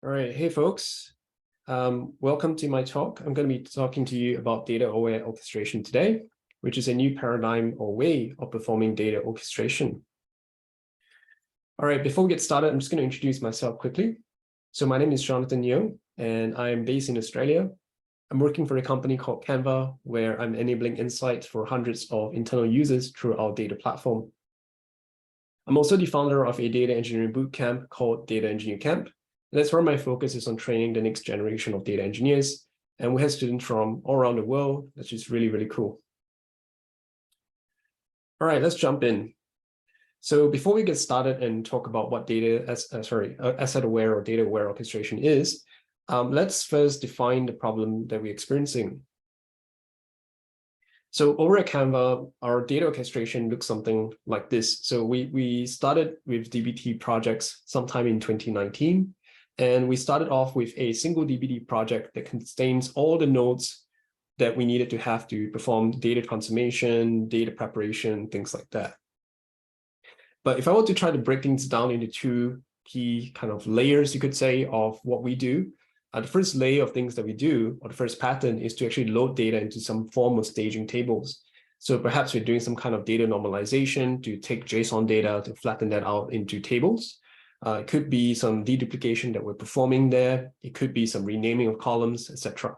All right, hey folks, welcome to my talk. I'm going to be talking to you about data-aware orchestration today, which is a new paradigm or way of performing data orchestration. All right, before we get started, I'm just going to introduce myself quickly. So my name is Jonathan Yeo, and I am based in Australia. I'm working for a company called Canva, where I'm enabling insights for hundreds of internal users through our data platform. I'm also the founder of a data engineering bootcamp called Data Engineer Camp. And that's where my focus is on training the next generation of data engineers. And we have students from all around the world. That's just really, really cool. All right, let's jump in. So before we get started and talk about what asset-aware or data-aware orchestration is, let's first define the problem that we're experiencing. So over at Canva, our data orchestration looks something like this. So we started with dbt projects sometime in 2019. And we started off with a single dbt project that contains all the nodes that we needed to have to perform data transformation, data preparation, things like that. But if I were to try to break things down into two key kind of layers, you could say, of what we do, the first layer of things that we do, or the first pattern, is to actually load data into some form of staging tables. So perhaps we're doing some kind of data normalization to take JSON data to flatten that out into tables. It could be some deduplication that we're performing there. It could be some renaming of columns, etc.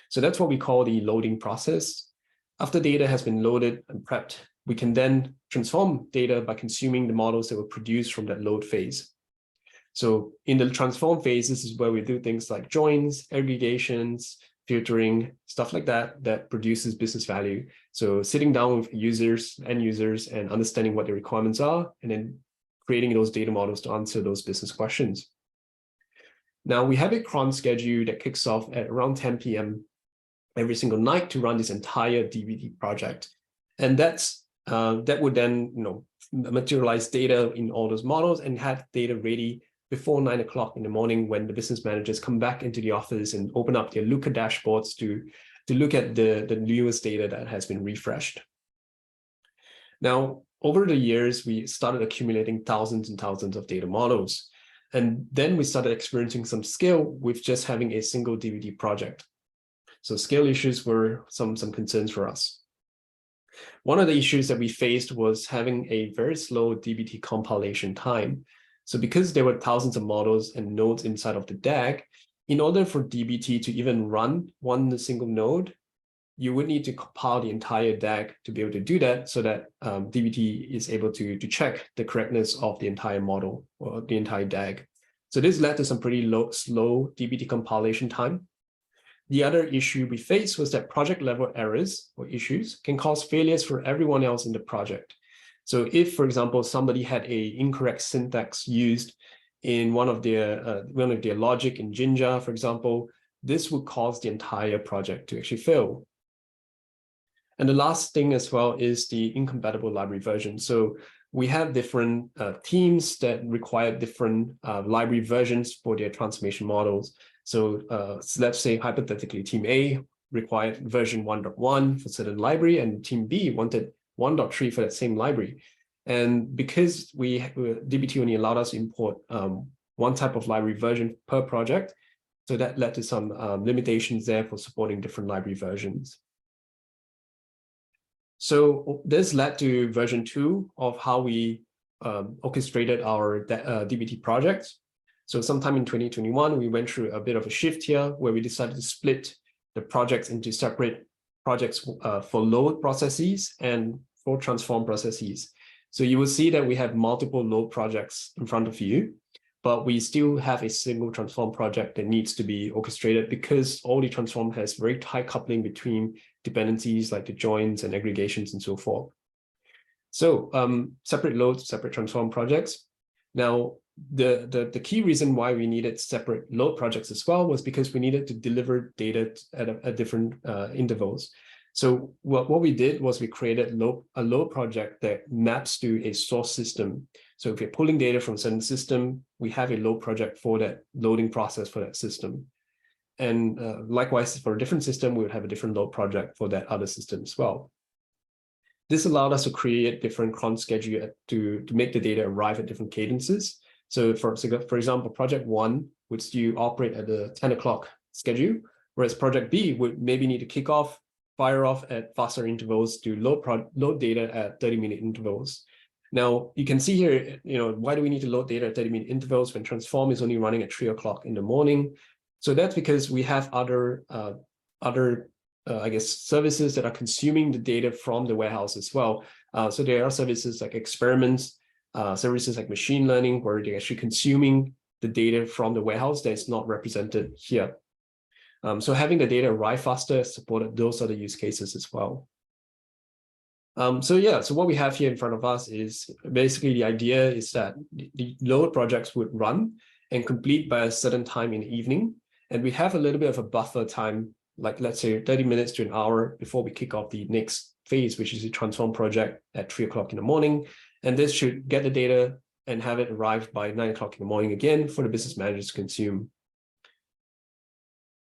So that's what we call the loading process. After data has been loaded and prepped, we can then transform data by consuming the models that were produced from that load phase. So in the transform phase, this is where we do things like joins, aggregations, filtering, stuff like that, that produces business value. So sitting down with end users, and understanding what the requirements are, and then creating those data models to answer those business questions. Now, we have a cron schedule that kicks off at around 10 p.m. every single night to run this entire dbt project. And that would then materialize data in all those models and have data ready before 9 o'clock in the morning, when the business managers come back into the office and open up their Looker dashboards to look at the newest data that has been refreshed. Now, over the years, we started accumulating thousands and thousands of data models. And then we started experiencing some scale with just having a single dbt project. So scale issues were some concerns for us. One of the issues that we faced was having a very slow dbt compilation time. So because there were thousands of models and nodes inside of the DAG, in order for dbt to even run one single node, you would need to compile the entire DAG to be able to do that, so that dbt is able to check the correctness of the entire model or the entire DAG. So this led to some pretty slow dbt compilation time. The other issue we faced was that project level errors or issues can cause failures for everyone else in the project. So if, for example, somebody had an incorrect syntax used in one of their logic in Jinja, for example, this would cause the entire project to actually fail. And the last thing as well is the incompatible library version. So we have different teams that require different library versions for their transformation models. So let's say hypothetically, team A required version 1.1 for certain library, and team B wanted 1.3 for that same library. And because dbt only allowed us to import one type of library version per project, so that led to some limitations there for supporting different library versions. So this led to version 2 of how we orchestrated our dbt projects. So sometime in 2021, we went through a bit of a shift here, where we decided to split the projects into separate projects for load processes and for transform processes. So you will see that we have multiple load projects in front of you, but we still have a single transform project that needs to be orchestrated, because all the transform has very tight coupling between dependencies like the joins and aggregations and so forth. So separate loads, separate transform projects. Now, the key reason why we needed separate load projects as well was because we needed to deliver data at different intervals. So what we did was we created a load project that maps to a source system. So if you're pulling data from a certain system, we have a load project for that loading process for that system. And likewise, for a different system, we would have a different load project for that other system as well. This allowed us to create different cron schedule to make the data arrive at different cadences. So for example, project 1 would still operate at the 10 o'clock schedule, whereas project B would maybe need to kick off, fire off at faster intervals to load data at 30-minute intervals. Now, you can see here, why do we need to load data at 30-minute intervals when transform is only running at 3 o'clock in the morning? So that's because we have other I guess, services that are consuming the data from the warehouse as well. So there are services like experiments, services like machine learning, where they're actually consuming the data from the warehouse that is not represented here. So having the data arrive faster supported those other use cases as well. So what we have here in front of us is basically the idea is that the load projects would run and complete by a certain time in the evening. And we have a little bit of a buffer time, like let's say 30 minutes to an hour before we kick off the next phase, which is the transform project at 3 o'clock in the morning. And this should get the data and have it arrive by 9 o'clock in the morning again for the business managers to consume.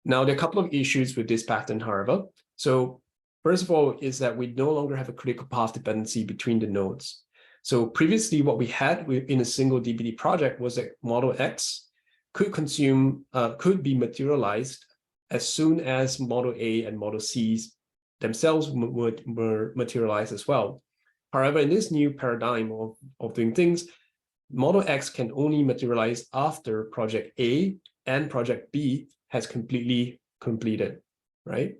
Now, there are a couple of issues with this pattern, however. So first of all, is that we no longer have a critical path dependency between the nodes. So previously, what we had in a single DBT project was that model X could be materialized as soon as model A and model C themselves were materialized as well. However, in this new paradigm of doing things, model X can only materialize after project A and project B has completely completed, right?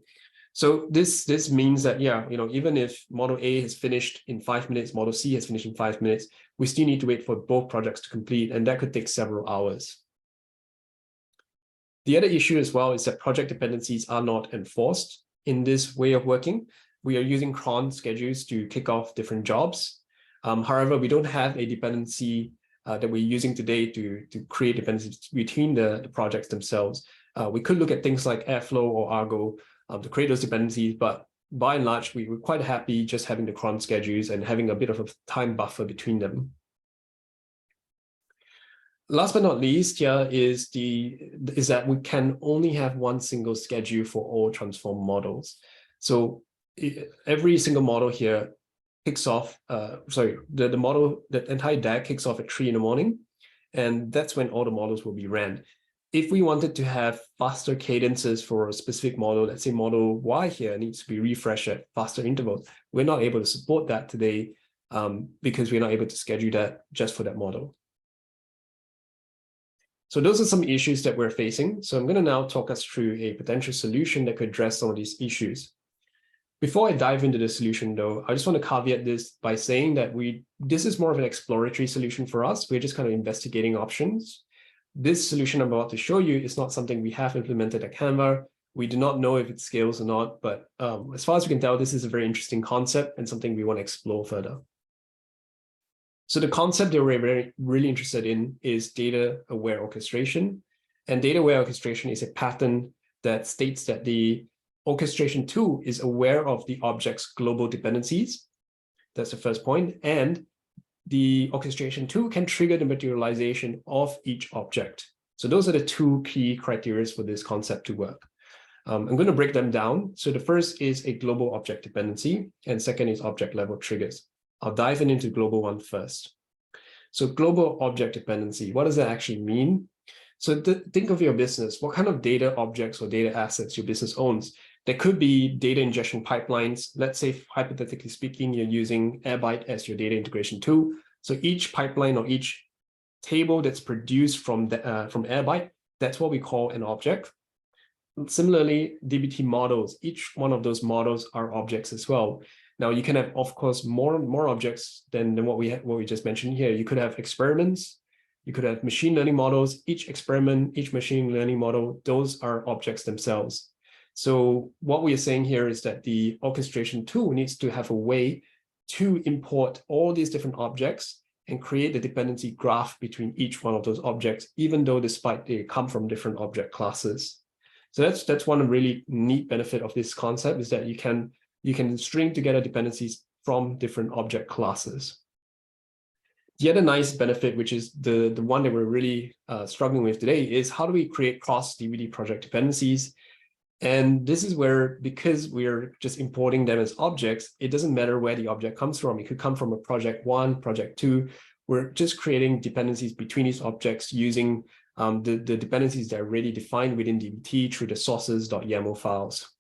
So this means that, even if model A has finished in 5 minutes, model C has finished in 5 minutes, we still need to wait for both projects to complete, and that could take several hours. The other issue as well is that project dependencies are not enforced in this way of working. We are using cron schedules to kick off different jobs. However, we don't have a dependency that we're using today to create dependencies between the projects themselves. We could look at things like Airflow or Argo to create those dependencies, but by and large, we were quite happy just having the cron schedules and having a bit of a time buffer between them. Last but not least, is that we can only have one single schedule for all transform models. So every single model here kicks off, the entire DAG kicks off at 3 in the morning, and that's when all the models will be ran. If we wanted to have faster cadences for a specific model, let's say model Y here needs to be refreshed at faster intervals, we're not able to support that today because we're not able to schedule that just for that model. So those are some issues that we're facing. So I'm going to now talk us through a potential solution that could address some of these issues. Before I dive into the solution, though, I just want to caveat this by saying that this is more of an exploratory solution for us. We're just kind of investigating options. This solution I'm about to show you is not something we have implemented at Canva. We do not know if it scales or not, but as far as we can tell, this is a very interesting concept and something we want to explore further. So the concept that we're really interested in is data-aware orchestration. And data-aware orchestration is a pattern that states that the orchestration tool is aware of the object's global dependencies. That's the first point. And the orchestration tool can trigger the materialization of each object. So those are the two key criteria for this concept to work. I'm going to break them down. So the first is a global object dependency, and second is object level triggers. I'll dive into global one first. So global object dependency, what does that actually mean? So think of your business. What kind of data objects or data assets your business owns? There could be data ingestion pipelines. Let's say, hypothetically speaking, you're using airbyte as your data integration tool. So each pipeline or each table that's produced from airbyte, that's what we call an object. Similarly, DBT models, each one of those models are objects as well. Now you can have, of course, more objects than what we just mentioned here. You could have experiments, you could have machine learning models. Each experiment, each machine learning model, those are objects themselves. So what we are saying here is that the orchestration tool needs to have a way to import all these different objects and create the dependency graph between each one of those objects, even though despite they come from different object classes. So that's one really neat benefit of this concept, is that you can string together dependencies from different object classes. The other nice benefit, which is the one that we're really struggling with today, is how do we create cross-DBT project dependencies? And this is where, because we're just importing them as objects, it doesn't matter where the object comes from. It could come from a project 1, project 2, We're just creating dependencies between these objects using the dependencies that are already defined within dbt through the sources.yaml files.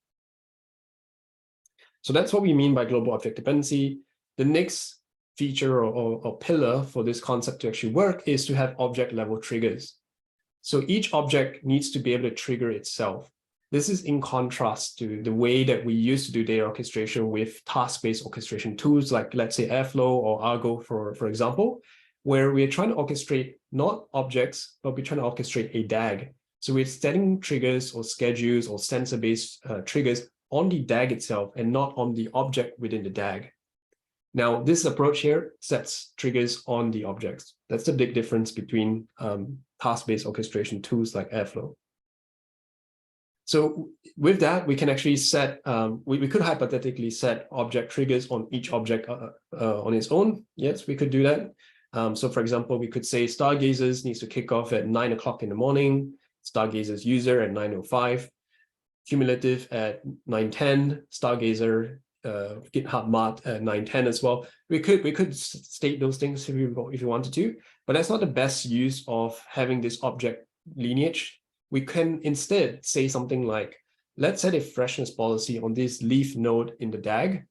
So that's what we mean by global object dependency. The next feature or pillar for this concept to actually work is to have object level triggers. So each object needs to be able to trigger itself. This is in contrast to the way that we used to do data orchestration with task-based orchestration tools like, let's say, Airflow or Argo, for example, where we're trying to orchestrate not objects, but we're trying to orchestrate a DAG. So we're setting triggers or schedules or sensor-based triggers on the DAG itself and not on the object within the DAG. Now, this approach here sets triggers on the objects. That's the big difference between task-based orchestration tools like Airflow. So with that, we can actually set, we could hypothetically set object triggers on each object on its own. Yes, we could do that. So for example, we could say Stargazers needs to kick off at 9 o'clock in the morning, Stargazers user at 9:05, cumulative at 9:10, Stargazer GitHub mod at 9:10 as well. We could state those things if you wanted to, but that's not the best use of having this object lineage. We can instead say something like, let's set a freshness policy on this leaf node in the DAG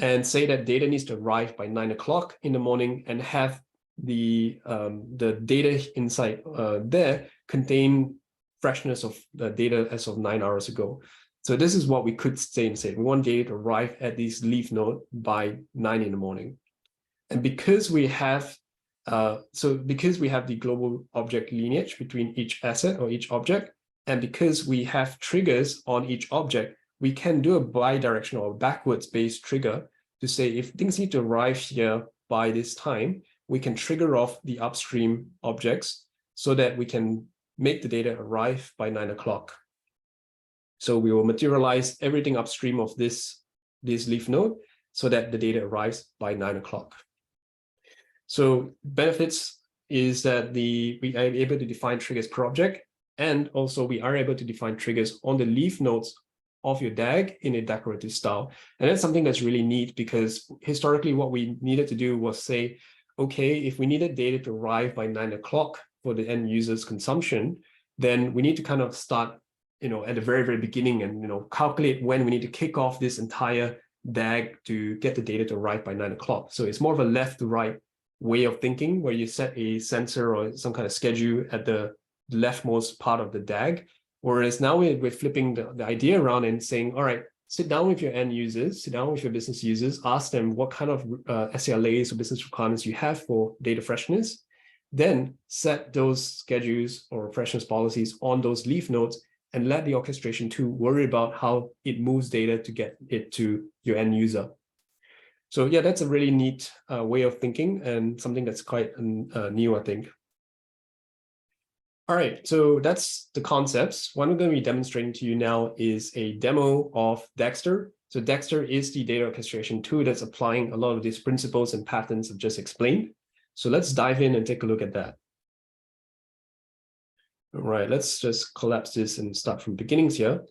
and say that data needs to arrive by 9 o'clock in the morning and have the data inside there contain freshness of the data as of 9 hours ago. So this is what we could say instead. We want data to arrive at this leaf node by 9 in the morning. And because we have because we have the global object lineage between each asset or each object, and because we have triggers on each object, we can do a bi-directional or backwards-based trigger to say if things need to arrive here by this time, we can trigger off the upstream objects so that we can make the data arrive by 9 o'clock. So we will materialize everything upstream of this leaf node so that the data arrives by 9 o'clock. So benefits is that we are able to define triggers per object, and also we are able to define triggers on the leaf nodes of your DAG in a decorative style. And that's something that's really neat because historically what we needed to do was say, okay, if we needed data to arrive by 9 o'clock for the end user's consumption, then we need to kind of start, at the very, very beginning and, calculate when we need to kick off this entire DAG to get the data to arrive by 9 o'clock. So it's more of a left to right way of thinking where you set a sensor or some kind of schedule at the leftmost part of the DAG. Whereas now we're flipping the idea around and saying, all right, sit down with your end users, sit down with your business users, ask them what kind of SLAs or business requirements you have for data freshness, then set those schedules or freshness policies on those leaf nodes and let the orchestration tool worry about how it moves data to get it to your end user. So yeah, that's a really neat way of thinking and something that's quite new, I think. All right, so that's the concepts. What I'm going to be demonstrating to you now is a demo of Dagster. So Dagster is the data orchestration tool that's applying a lot of these principles and patterns I've just explained. So let's dive in and take a look at that. All right, let's just collapse this and start from beginnings here.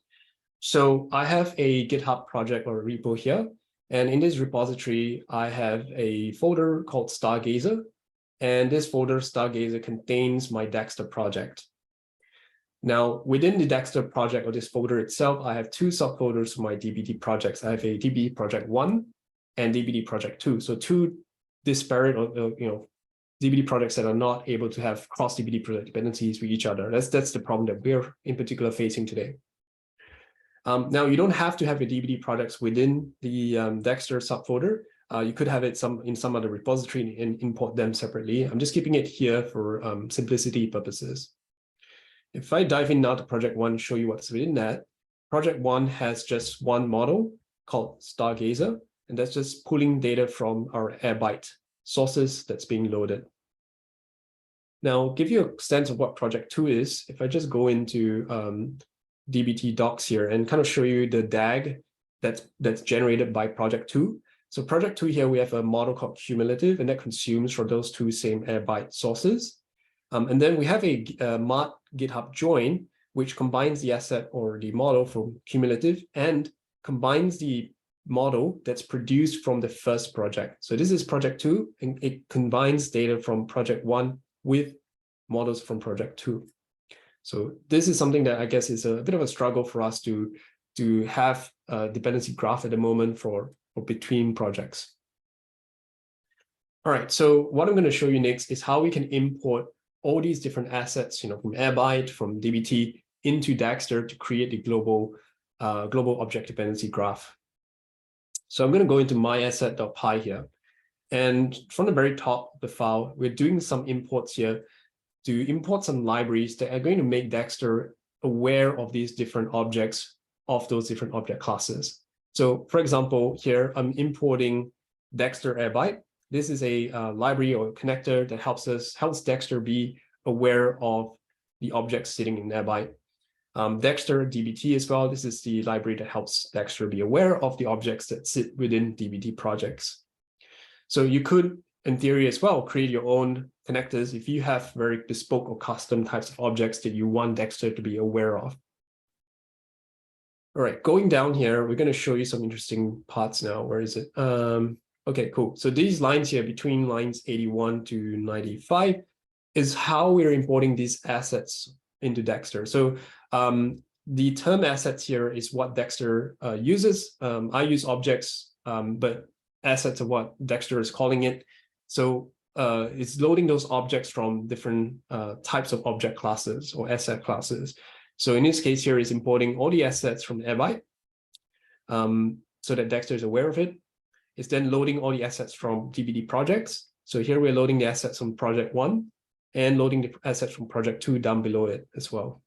So I have a GitHub project or a repo here. And in this repository, I have a folder called Stargazer. And this folder, Stargazer, contains my Dagster project. Now, within the Dagster project or this folder itself, I have two subfolders for my DBT projects. I have a DBT project 1 and DBT project 2. So two disparate or DBT projects that are not able to have cross DBT project dependencies with each other. That's the problem that we're in particular facing today. Now, you don't have to have your DBT projects within the Dagster subfolder. You could have it in some other repository and import them separately. I'm just keeping it here for simplicity purposes. If I dive in now to project 1, show you what's within that, project 1 has just one model called Stargazer, and that's just pulling data from our airbyte sources that's being loaded. Now, give you a sense of what project 2 is, if I just go into DBT docs here and kind of show you the DAG that's generated by project 2. So project 2 here, we have a model called cumulative, and that consumes from those two same airbyte sources. And then we have a mod GitHub join, which combines the asset or the model from cumulative and combines the model that's produced from the first project. So this is project 2, and it combines data from project 1 with models from project 2. So this is something that I guess is a bit of a struggle for us to have a dependency graph at the moment for between projects. All right, so what I'm going to show you next is how we can import all these different assets, from airbyte, from DBT into dagster to create the global object dependency graph. So I'm going to go into myasset.py here. And from the very top of the file, we're doing some imports here to import some libraries that are going to make dagster aware of these different objects of those different object classes. So for example, here I'm importing dagster airbyte. This is a library or connector that helps dagster be aware of the objects sitting in airbyte. Dagster DBT as well. This is the library that helps dagster be aware of the objects that sit within DBT projects. So you could, in theory as well, create your own connectors if you have very bespoke or custom types of objects that you want dagster to be aware of. All right, going down here, we're going to show you some interesting parts now. Where is it? Okay, cool. So these lines here between lines 81 to 95 is how we're importing these assets into dagster. So the term assets here is what dagster uses. I use objects, but assets are what dagster is calling it. So it's loading those objects from different types of object classes or asset classes. So in this case here is importing all the assets from airbyte so that dagster is aware of it. It's then loading all the assets from DBT projects. So here we're loading the assets from project 1 and loading the assets from project 2 down below it as well.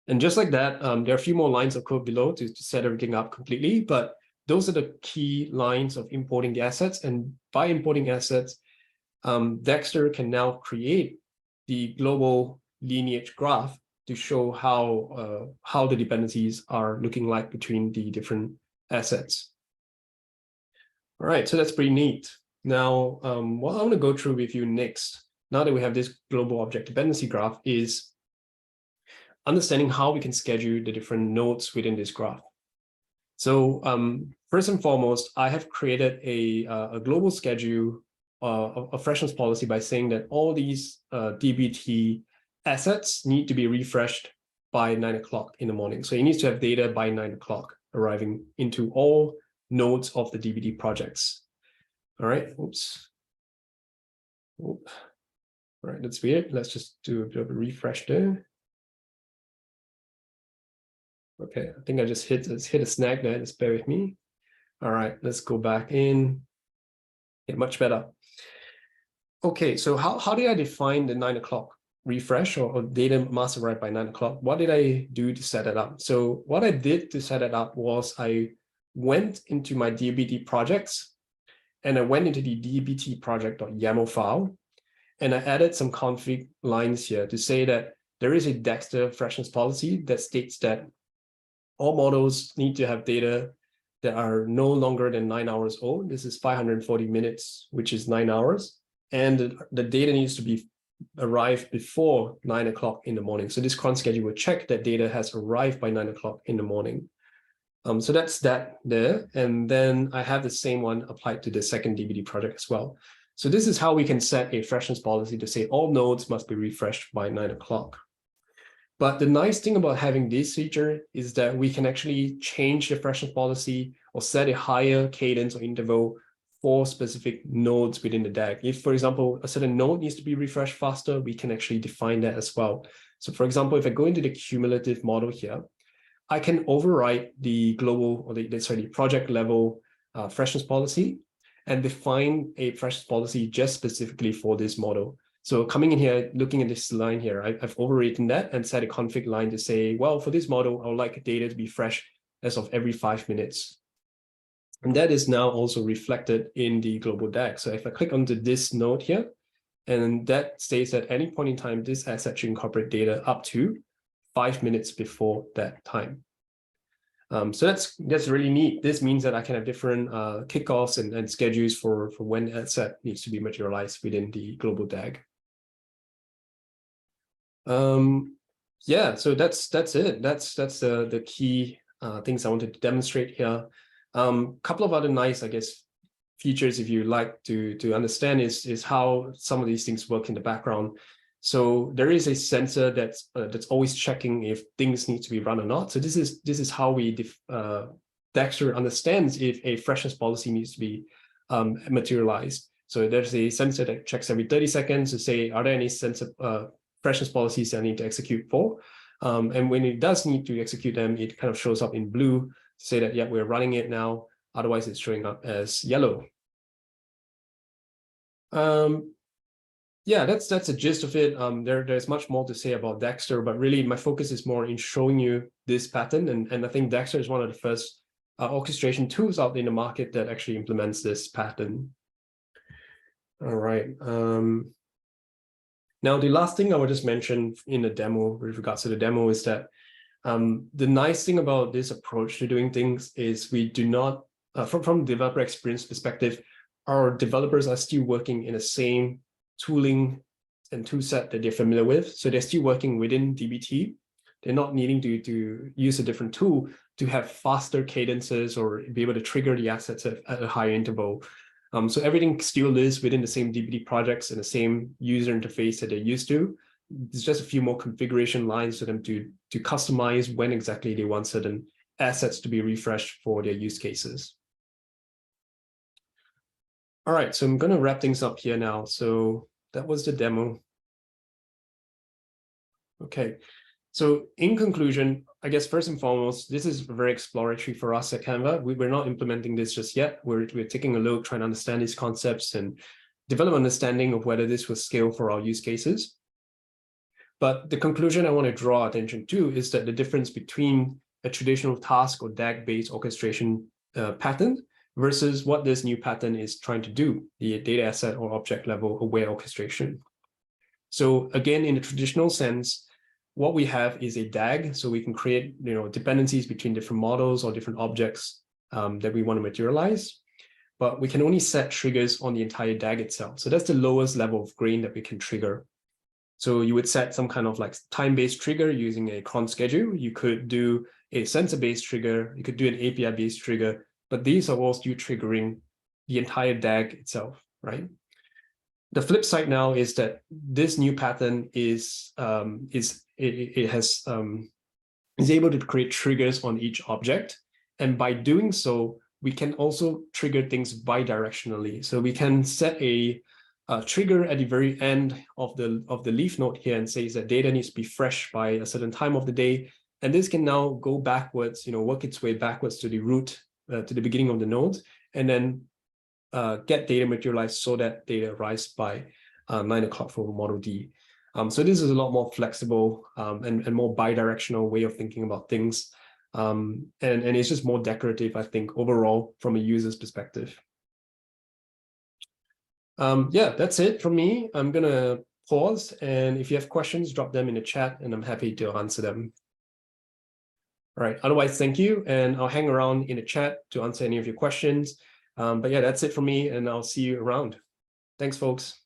And just like that, there are a few more lines of code below to set everything up completely, but those are the key lines of importing the assets. And by importing assets, dagster can now create the global lineage graph to show how the dependencies are looking like between the different assets. All right, so that's pretty neat. Now, what I want to go through with you next, now that we have this global object dependency graph, is understanding how we can schedule the different nodes within this graph. So first and foremost, I have created a global schedule, a freshness policy by saying that all these DBT assets need to be refreshed by 9 o'clock in the morning. So it needs to have data by 9 o'clock arriving into all nodes of the DBT projects. All right, oops. All right, that's weird. Let's just do a bit of a refresh there. Okay, I think I just hit a snag there. Just bear with me. All right, let's go back in. Yeah, much better. Okay, so how did I define the 9 o'clock refresh or data must arrive by 9 o'clock? What did I do to set it up? So what I did to set it up was I went into my DBT projects and I went into the dbt project.yaml file and I added some config lines here to say that there is a dagster freshness policy that states that all models need to have data that are no longer than 9 hours old. This is 540 minutes, which is 9 hours. And the data needs to be arrived before 9 o'clock in the morning. So this cron schedule will check that data has arrived by 9 o'clock in the morning. So that's that there. And then I have the same one applied to the second DBT project as well. So this is how we can set a freshness policy to say all nodes must be refreshed by 9 o'clock. But the nice thing about having this feature is that we can actually change the freshness policy or set a higher cadence or interval for specific nodes within the DAG. If, for example, a certain node needs to be refreshed faster, we can actually define that as well. So for example, if I go into the cumulative model here, I can override the global or the project level freshness policy and define a freshness policy just specifically for this model. So coming in here, looking at this line here, I've overwritten that and set a config line to say, well, for this model, I would like data to be fresh as of every 5 minutes. And that is now also reflected in the global DAG. So if I click onto this node here, and that states at any point in time, this asset should incorporate data up to 5 minutes before that time. So that's really neat. This means that I can have different kickoffs and schedules for when the asset needs to be materialized within the global DAG. Yeah, so that's it. That's the key things I wanted to demonstrate here. Couple of other nice, I guess, features if you like to understand is how some of these things work in the background. So there is a sensor that's always checking if things need to be run or not. So this is how we dagster understands if a freshness policy needs to be materialized. So there's a sensor that checks every 30 seconds to say, are there any freshness policies that I need to execute for? And when it does need to execute them, it kind of shows up in blue to say that, yeah, we're running it now. Otherwise, it's showing up as yellow. Yeah, that's a gist of it. There's much more to say about dagster, but really my focus is more in showing you this pattern. And I think dagster is one of the first orchestration tools out in the market that actually implements this pattern. All right. Now, the last thing I would just mention in the demo with regards to the demo is that the nice thing about this approach to doing things is we do not, from developer experience perspective, our developers are still working in the same tooling and tool set that they're familiar with. So they're still working within DBT. They're not needing to use a different tool to have faster cadences or be able to trigger the assets at a higher interval. So everything still lives within the same DBT projects and the same user interface that they're used to. There's just a few more configuration lines for them to customize when exactly they want certain assets to be refreshed for their use cases. All right, so I'm going to wrap things up here now. So that was the demo. Okay, so in conclusion, I guess first and foremost, this is very exploratory for us at Canva. We're not implementing this just yet. We're taking a look, trying to understand these concepts and develop understanding of whether this will scale for our use cases. But the conclusion I want to draw attention to is that the difference between a traditional task or DAG-based orchestration pattern versus what this new pattern is trying to do, the data asset or object level aware orchestration. So again, in the traditional sense, what we have is a DAG, so we can create dependencies between different models or different objects that we want to materialize, but we can only set triggers on the entire DAG itself. So that's the lowest level of grain that we can trigger. So you would set some kind of like time-based trigger using a cron schedule. You could do a sensor-based trigger. You could do an API-based trigger, but these are all still triggering the entire DAG itself, right? The flip side now is that this new pattern is able to create triggers on each object, and by doing so, we can also trigger things bidirectionally. So we can set a trigger at the very end of the leaf node here and says that data needs to be fresh by a certain time of the day, and this can now go backwards, work its way backwards to the root, to the beginning of the node, and then get data materialized so that data arrives by 9 o'clock for model D. So this is a lot more flexible and more bidirectional way of thinking about things. And it's just more decorative, I think, overall from a user's perspective. Yeah, that's it from me. I'm going to pause, and if you have questions, drop them in the chat, and I'm happy to answer them. All right, otherwise, thank you, and I'll hang around in the chat to answer any of your questions. But yeah, that's it for me, and I'll see you around. Thanks, folks.